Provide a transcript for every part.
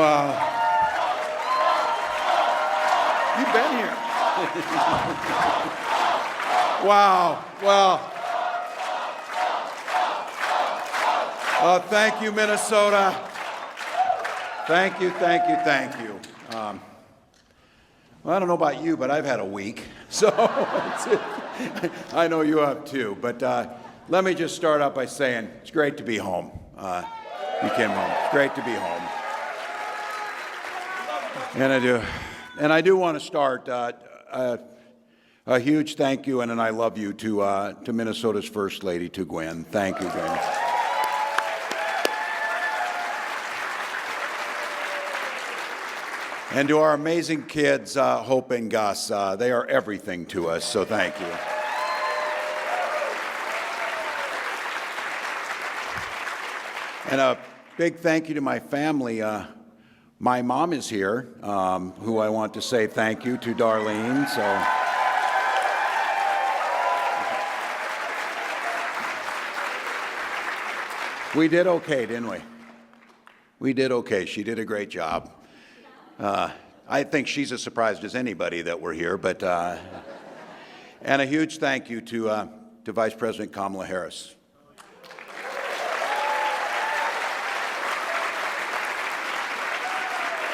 Wow. You've been here. Wow. Well, thank you, Minnesota. Thank you, thank you, thank you. Well, I don't know about you, but I've had a week, so I know you have too. But let me just start out by saying it's great to be home. You came home. It's great to be home. And I do want to start a huge thank you and an I love you to Minnesota's First Lady, to Gwen. Thank you, Gwen. And to our amazing kids, Hope and Gus. They are everything to us, so thank you. And a big thank you to my family. My mom is here, who I want to say thank you to, Darlene. So, we did okay, didn't we? We did okay. She did a great job. I think she's as surprised as anybody that we're here. But and a huge thank you to Vice President Kamala Harris.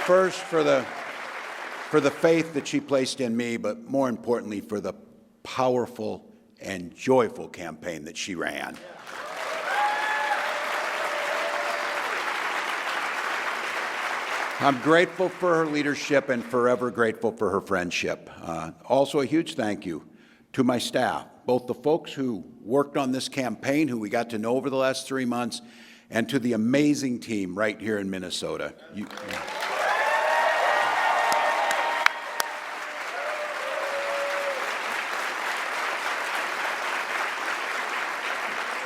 First, for the faith that she placed in me, but more importantly, for the powerful and joyful campaign that she ran. I'm grateful for her leadership and forever grateful for her friendship. Also, a huge thank you to my staff, both the folks who worked on this campaign, who we got to know over the last 3 months, and to the amazing team right here in Minnesota.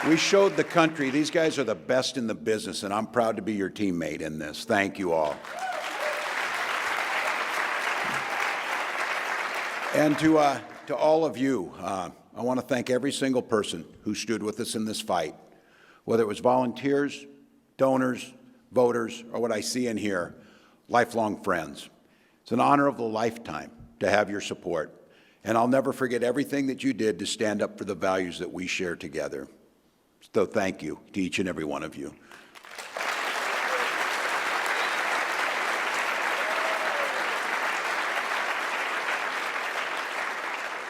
We showed the country these guys are the best in the business, and I'm proud to be your teammate in this. Thank you all. And to all of you, I want to thank every single person who stood with us in this fight, whether it was volunteers, donors, voters, or what I see in here, lifelong friends. It's an honor of a lifetime to have your support, and I'll never forget everything that you did to stand up for the values that we share together. So thank you to each and every one of you.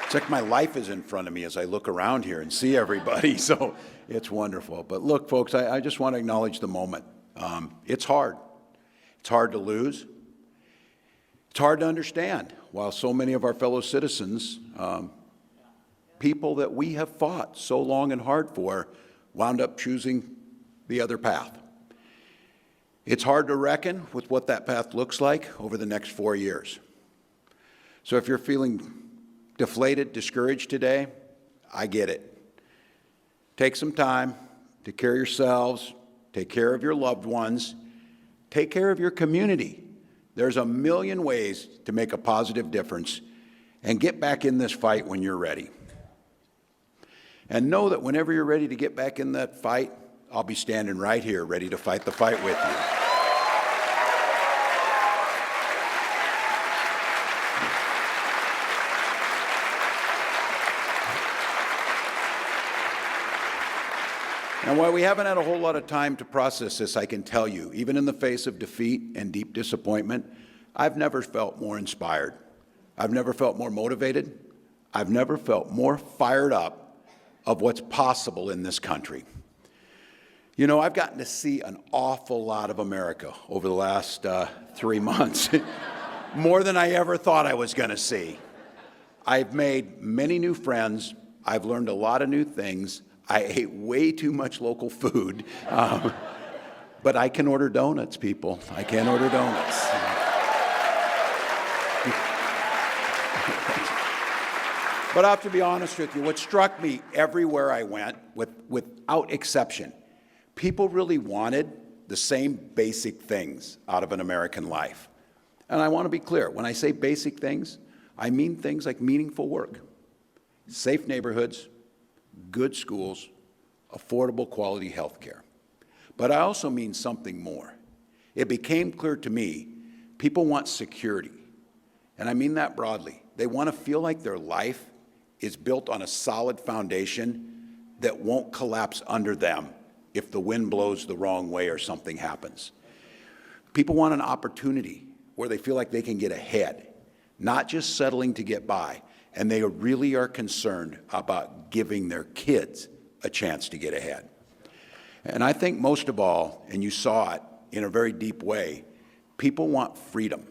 It's like my life is in front of me as I look around here and see everybody, so it's wonderful. But look, folks, I just want to acknowledge the moment. It's hard. It's hard to lose. It's hard to understand, while so many of our fellow citizens, people that we have fought so long and hard for, wound up choosing the other path. It's hard to reckon with what that path looks like over the next 4 years. So if you're feeling deflated, discouraged today, I get it. Take some time, take care of yourselves, take care of your loved ones, take care of your community. There's a million ways to make a positive difference, and get back in this fight when you're ready. And know that whenever you're ready to get back in that fight, I'll be standing right here ready to fight the fight with you. And while we haven't had a whole lot of time to process this, I can tell you, even in the face of defeat and deep disappointment, I've never felt more inspired. I've never felt more motivated. I've never felt more fired up of what's possible in this country. You know, I've gotten to see an awful lot of America over the last 3 months, more than I ever thought I was going to see. I've made many new friends. I've learned a lot of new things. I ate way too much local food, but I can order donuts, people. I can order donuts. But I have to be honest with you, what struck me everywhere I went, without exception, people really wanted the same basic things out of an American life. And I want to be clear, when I say basic things, I mean things like meaningful work, safe neighborhoods, good schools, affordable quality health care. But I also mean something more. it became clear to me people want security. And I mean that broadly. They want to feel like their life is built on a solid foundation that won't collapse under them if the wind blows the wrong way or something happens. People want an opportunity where they feel like they can get ahead, not just settling to get by. And they really are concerned about giving their kids a chance to get ahead. And I think most of all, and you saw it in a very deep way, people want freedom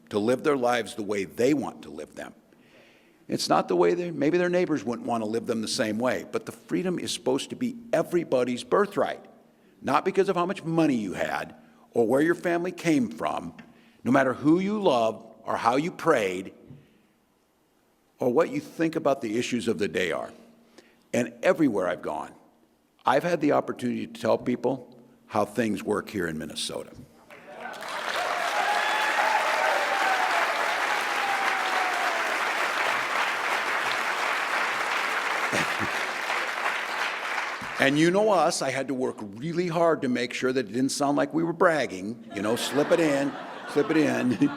to live their lives the way they want to live them. It's not the way maybe their neighbors wouldn't want to live them the same way, but the freedom is supposed to be everybody's birthright, not because of how much money you had or where your family came from, no matter who you loved or how you prayed or what you think about the issues of the day are. And everywhere I've gone, I've had the opportunity to tell people how things work here in Minnesota. And you know us, I had to work really hard to make sure that it didn't sound like we were bragging, slip it in, slip it in.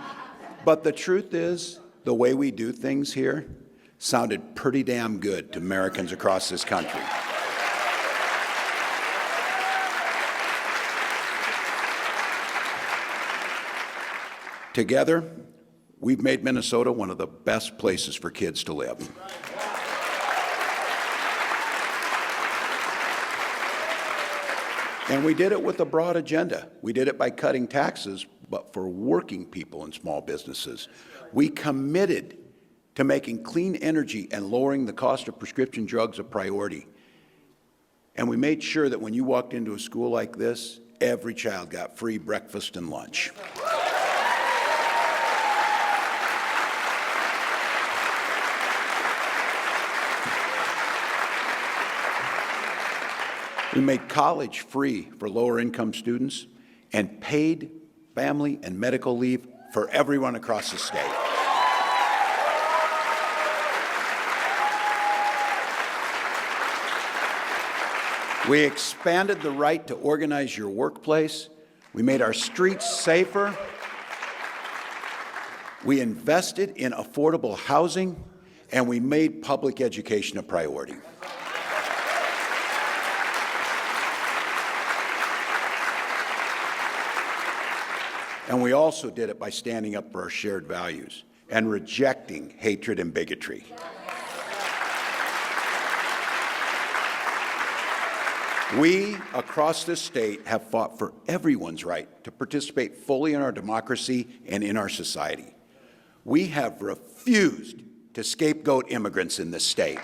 But the truth is, the way we do things here sounded pretty damn good to Americans across this country. Together, we've made Minnesota one of the best places for kids to live. And we did it with a broad agenda. We did it by cutting taxes, but for working people and small businesses. We committed to making clean energy and lowering the cost of prescription drugs a priority. And we made sure that when you walked into a school like this, every child got free breakfast and lunch. We made college free for lower-income students and paid family and medical leave for everyone across the state. We expanded the right to organize your workplace. We made our streets safer. We invested in affordable housing, and we made public education a priority. And we also did it by standing up for our shared values and rejecting hatred and bigotry. We, across this state, have fought for everyone's right to participate fully in our democracy and in our society. We have refused to scapegoat immigrants in this state.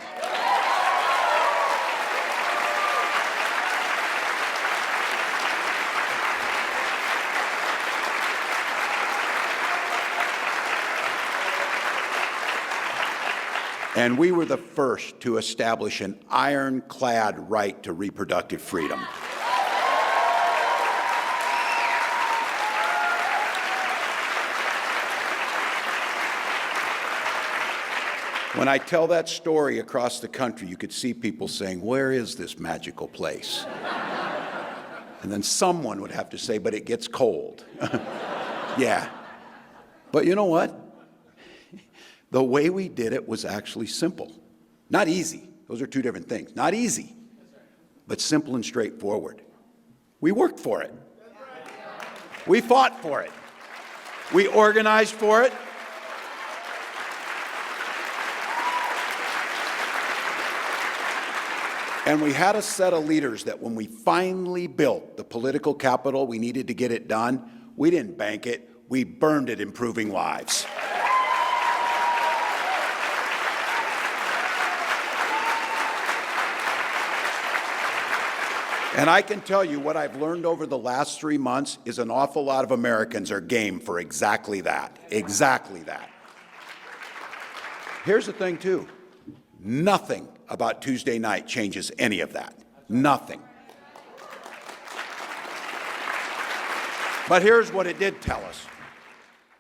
And we were the first to establish an ironclad right to reproductive freedom. When I tell that story across the country, you could see people saying, "Where is this magical place?" And then someone would have to say, "But it gets cold." Yeah. But you know what? The way we did it was actually simple. Not easy. Those are two different things. Not easy, but simple and straightforward. We worked for it. We fought for it. We organized for it. And we had a set of leaders that when we finally built the political capital we needed to get it done, we didn't bank it, we burned it improving lives. And I can tell you what I've learned over the last 3 months is an awful lot of Americans are game for exactly that. Exactly that. Here's the thing, too. Nothing about Tuesday night changes any of that. Nothing. But here's what it did tell us.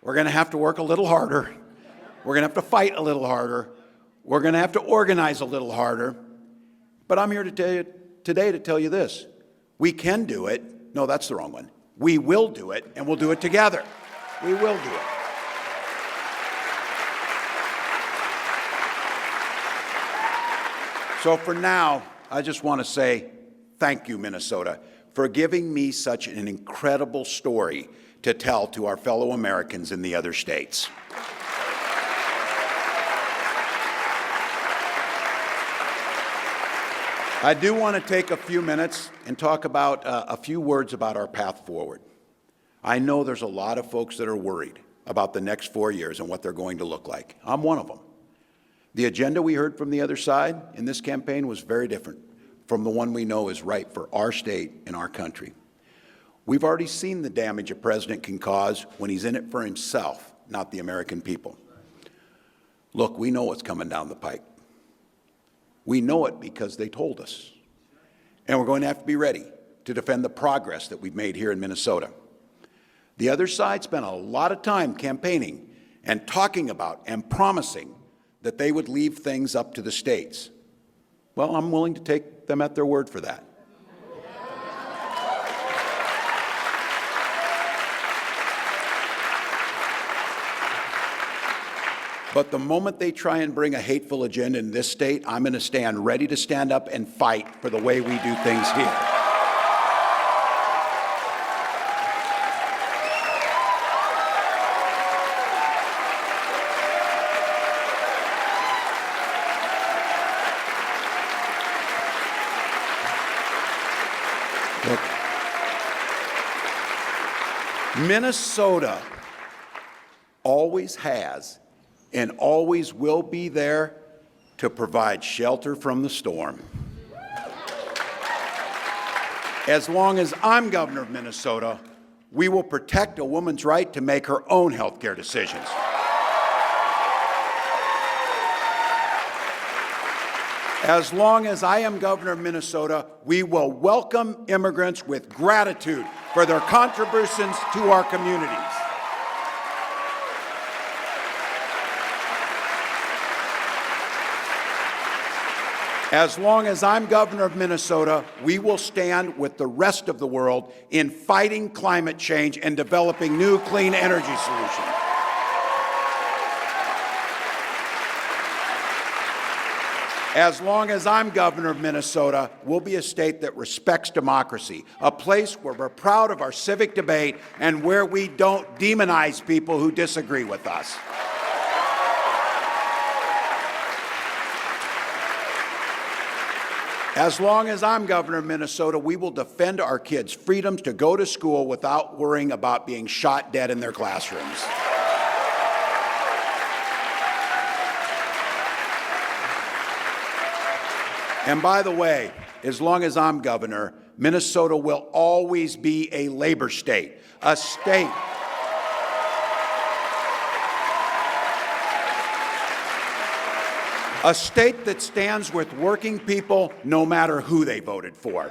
We're going to have to work a little harder. We're going to have to fight a little harder. We're going to have to organize a little harder. But I'm here to tell you today to tell you this. We can do it. No, that's the wrong one. We will do it, and we'll do it together. We will do it. So for now, I just want to say thank you, Minnesota, for giving me such an incredible story to tell to our fellow Americans in the other states. I do want to take a few minutes and talk about a few words about our path forward. I know there's a lot of folks that are worried about the next 4 years and what they're going to look like. I'm one of them. The agenda we heard from the other side in this campaign was very different from the one we know is right for our state and our country. We've already seen the damage a president can cause when he's in it for himself, not the American people. Look, we know what's coming down the pike. We know it because they told us. And we're going to have to be ready to defend the progress that we've made here in Minnesota. The other side spent a lot of time campaigning and talking about and promising that they would leave things up to the states. Well, I'm willing to take them at their word for that. But the moment they try and bring a hateful agenda in this state, I'm going to stand ready to stand up and fight for the way we do things here. Look, Minnesota always has and always will be there to provide shelter from the storm. As long as I'm governor of Minnesota, we will protect a woman's right to make her own health care decisions. As long as I am governor of Minnesota, we will welcome immigrants with gratitude for their contributions to our communities. As long as I'm governor of Minnesota, we will stand with the rest of the world in fighting climate change and developing new clean energy solutions. As long as I'm governor of Minnesota, we'll be a state that respects democracy, a place where we're proud of our civic debate and where we don't demonize people who disagree with us. As long as I'm governor of Minnesota, we will defend our kids' freedoms to go to school without worrying about being shot dead in their classrooms. And by the way, as long as I'm governor, Minnesota will always be a labor state, a state that stands with working people no matter who they voted for.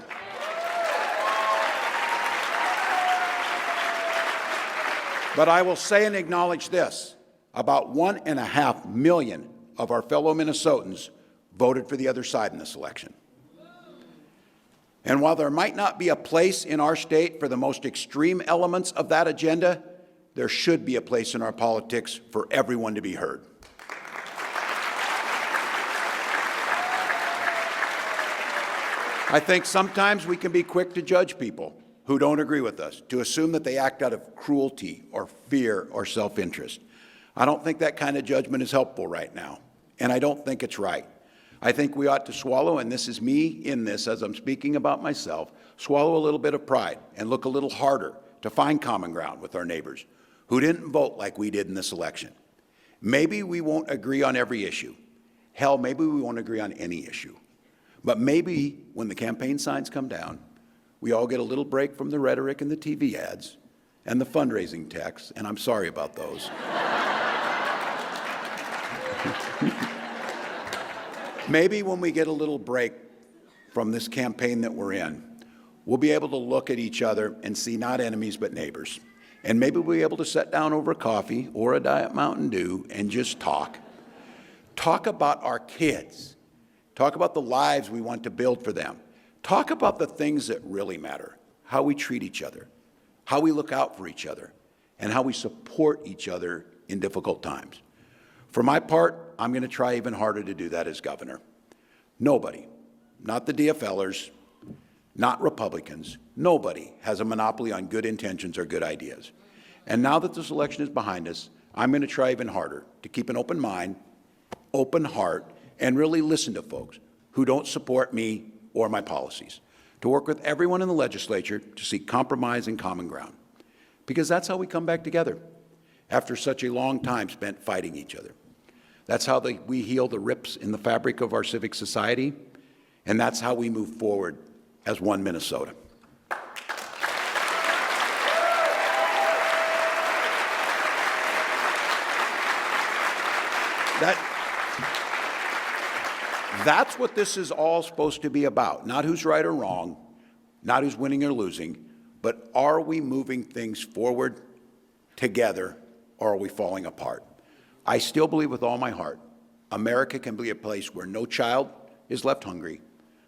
But I will say and acknowledge this, about 1.5 million of our fellow Minnesotans voted for the other side in this election. And while there might not be a place in our state for the most extreme elements of that agenda, there should be a place in our politics for everyone to be heard. I think sometimes we can be quick to judge people who don't agree with us, to assume that they act out of cruelty or fear or self-interest. I don't think that kind of judgment is helpful right now, and I don't think it's right. I think we ought to swallow, and this is me in this as I'm speaking about myself, swallow a little bit of pride and look a little harder to find common ground with our neighbors who didn't vote like we did in this election. Maybe we won't agree on every issue. Hell, maybe we won't agree on any issue. But maybe when the campaign signs come down, we all get a little break from the rhetoric and the TV ads and the fundraising texts, and I'm sorry about those. Maybe when we get a little break from this campaign that we're in, we'll be able to look at each other and see not enemies but neighbors. And maybe we'll be able to sit down over coffee or a Diet Mountain Dew and just talk. Talk about our kids. Talk about the lives we want to build for them. Talk about the things that really matter, how we treat each other, how we look out for each other, and how we support each other in difficult times. For my part, I'm going to try even harder to do that as governor. Nobody, not the DFLers, not Republicans, nobody has a monopoly on good intentions or good ideas. And now that this election is behind us, I'm going to try even harder to keep an open mind, open heart, and really listen to folks who don't support me or my policies, to work with everyone in the legislature to seek compromise and common ground. Because that's how we come back together after such a long time spent fighting each other. That's how we heal the rips in the fabric of our civic society, and that's how we move forward as one Minnesota. That's what this is all supposed to be about. Not who's right or wrong, not who's winning or losing, but are we moving things forward together, or are we falling apart? I still believe with all my heart, America can be a place where no child is left hungry,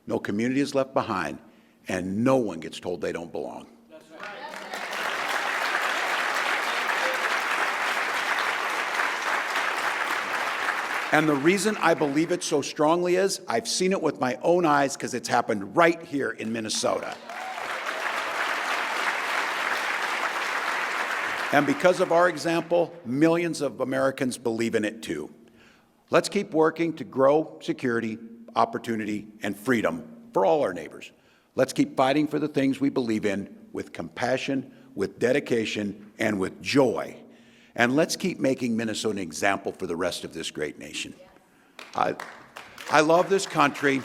no community is left behind, and no one gets told they don't belong. That's right. And the reason I believe it so strongly is I've seen it with my own eyes because it's happened right here in Minnesota. And because of our example, millions of Americans believe in it too. Let's keep working to grow security, opportunity, and freedom for all our neighbors. Let's keep fighting for the things we believe in with compassion, with dedication, and with joy. And let's keep making Minnesota an example for the rest of this great nation. I love this country.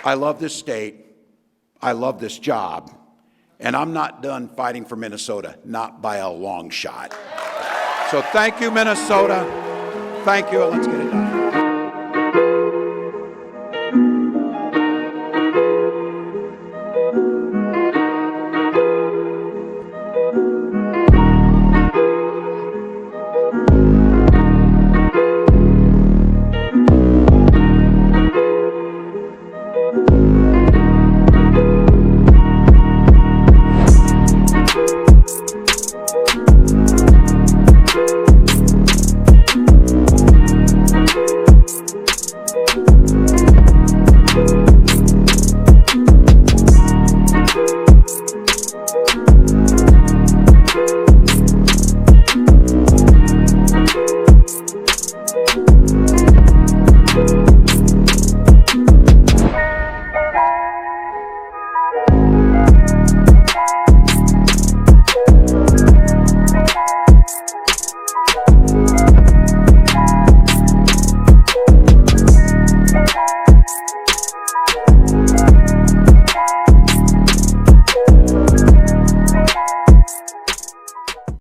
I love this state. I love this job. And I'm not done fighting for Minnesota, not by a long shot. So thank you, Minnesota. Thank you. Let's get it done.